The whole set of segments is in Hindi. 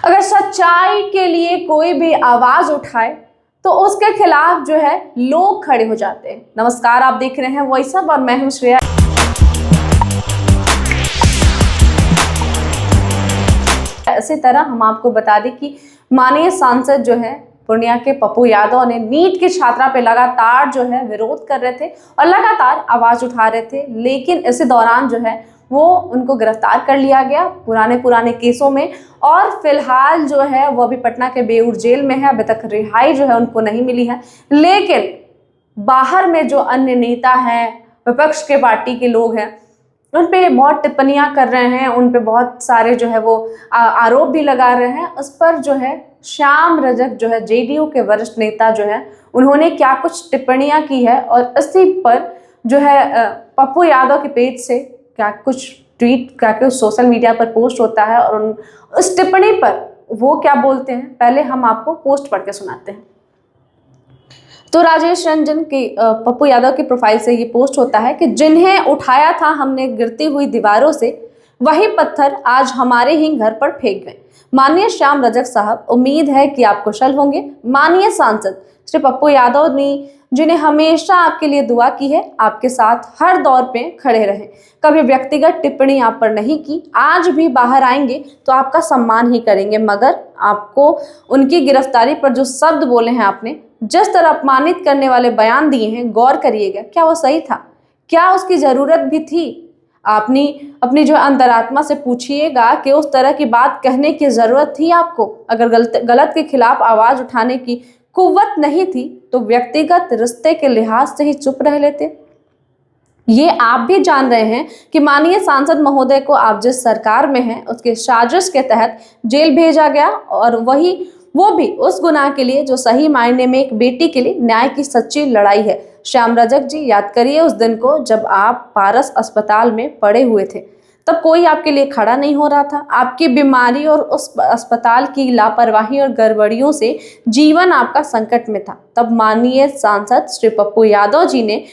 अगर सच्चाई के लिए कोई भी आवाज उठाए तो उसके खिलाफ जो है लोग खड़े हो जाते हैं। नमस्कार, आप देख रहे हैं वॉइस अब और मैं हूं श्रेया। इसी तरह हम आपको बता दें कि माननीय सांसद जो है पूर्णिया के पप्पू यादव ने नीट की छात्रा पे लगातार जो है विरोध कर रहे थे और लगातार आवाज उठा रहे थे, लेकिन इसी दौरान जो है वो उनको गिरफ्तार कर लिया गया पुराने केसों में और फिलहाल जो है वो अभी पटना के बेऊर जेल में है। अभी तक रिहाई जो है उनको नहीं मिली है, लेकिन बाहर में जो अन्य नेता हैं, विपक्ष के पार्टी के लोग हैं, उन पे बहुत टिप्पणियां कर रहे हैं, उन पे बहुत सारे जो है वो आरोप भी लगा रहे हैं। उस पर जो है श्याम रजक जो है जेडीयू के वरिष्ठ नेता जो है उन्होंने क्या कुछ टिप्पणियां की है और इसी पर जो है पप्पू यादव के पेज से क्या कुछ ट्वीट क्या कुछ सोशल मीडिया पर पोस्ट होता है और उस टिप्पणी पर वो क्या बोलते हैं, पहले हम आपको पोस्ट पढ़ के सुनाते हैं। तो राजेश रंजन की पप्पू यादव की प्रोफाइल से ये पोस्ट होता है कि जिन्हें उठाया था हमने गिरती हुई दीवारों से, वही पत्थर आज हमारे ही घर पर फेंक गए। माननीय श्याम रजक साहब, उम्मीद है कि आप कुशल होंगे। माननीय सांसद श्री पप्पू यादव ने जिन्हें हमेशा आपके लिए दुआ की है, आपके साथ हर दौर पे खड़े रहे, कभी व्यक्तिगत टिप्पणी आप पर नहीं की। आज भी बाहर आएंगे तो आपका सम्मान ही करेंगे, मगर आपको उनकी गिरफ्तारी पर जो शब्द बोले हैं आपने, जिस तरह अपमानित करने वाले बयान दिए हैं, गौर करिएगा, क्या वो सही था? क्या उसकी जरूरत भी थी? आपने अपनी जो अंतरात्मा से पूछिएगा कि उस तरह की बात कहने की जरूरत थी आपको? अगर गलत के खिलाफ आवाज उठाने की कुव्वत नहीं थी तो व्यक्तिगत रिश्ते के लिहाज से ही चुप रह लेते। ये आप भी जान रहे हैं कि माननीय सांसद महोदय को आप जिस सरकार में हैं उसके साजिश के तहत जेल भेजा गया, और वो भी उस गुनाह के लिए जो सही मायने में एक बेटी के लिए न्याय की सच्ची लड़ाई है। श्याम रजक जी, याद करिए उस दिन को जब आप पारस अस्पताल में पड़े हुए थे, तब कोई आपके लिए खड़ा नहीं हो रहा था। आपकी बीमारी और उस अस्पताल की लापरवाही और गड़बड़ियों से जीवन आपका संकट में था। तब माननीय सांसद श्री पप्पू यादव जी ने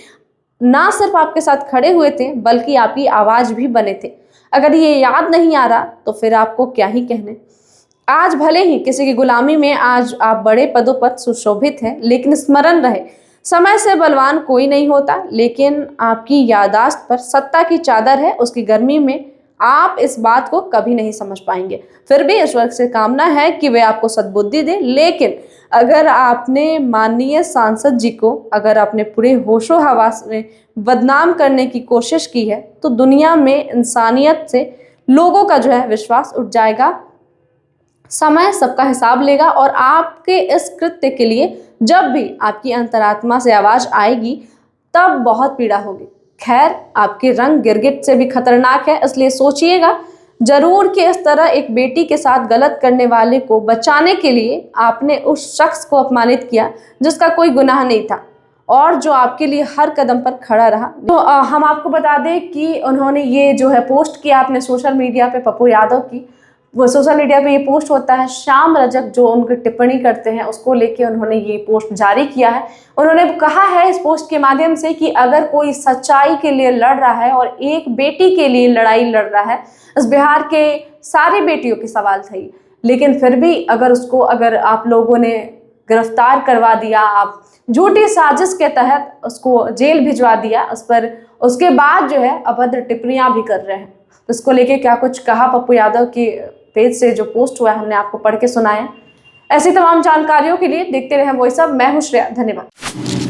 ना सिर्फ आपके साथ खड़े हुए थे बल्कि आपकी आवाज भी बने थे। अगर ये याद नहीं आ रहा तो फिर आपको क्या ही कहने। आज भले ही किसी की गुलामी में आज आप बड़े पदों पर सुशोभित हैं, लेकिन स्मरण रहे, समय से बलवान कोई नहीं होता, लेकिन आपकी यादाश्त पर सत्ता की चादर है, उसकी गर्मी में आप इस बात को कभी नहीं समझ पाएंगे। फिर भी ईश्वर से कामना है कि वे आपको सद्बुद्धि दे, लेकिन अगर आपने माननीय सांसद जी को अगर आपने पूरे होशो हवास में बदनाम करने की कोशिश की है तो दुनिया में इंसानियत से लोगों का जो है विश्वास उठ जाएगा। समय सबका हिसाब लेगा और आपके इस कृत्य के लिए जब भी आपकी अंतरात्मा से आवाज आएगी तब बहुत पीड़ा होगी। खैर, आपके रंग गिरगिट से भी खतरनाक है, इसलिए सोचिएगा जरूर कि इस तरह एक बेटी के साथ गलत करने वाले को बचाने के लिए आपने उस शख्स को अपमानित किया जिसका कोई गुनाह नहीं था और जो आपके लिए हर कदम पर खड़ा रहा। तो हम आपको बता दें कि उन्होंने ये जो है पोस्ट किया आपने सोशल मीडिया पे, पप्पू यादव की वो सोशल मीडिया पे ये पोस्ट होता है। श्याम रजक जो उनकी टिप्पणी करते हैं उसको लेके उन्होंने ये पोस्ट जारी किया है। उन्होंने कहा है इस पोस्ट के माध्यम से कि अगर कोई सच्चाई के लिए लड़ रहा है और एक बेटी के लिए लड़ाई लड़ रहा है, इस बिहार के सारी बेटियों की सवाल था ये, लेकिन फिर भी अगर आप लोगों ने गिरफ्तार करवा दिया, आप झूठी साजिश के तहत उसको जेल भिजवा दिया, उस पर उसके बाद जो है अभद्र टिप्पणियां भी कर रहे हैं, तो इसको लेके क्या कुछ कहा पप्पू यादव की पेज से जो पोस्ट हुआ है हमने आपको पढ़ के सुनाया। ऐसी तमाम जानकारियों के लिए देखते रहे वॉइस अब। मैं हूं श्रेया, धन्यवाद।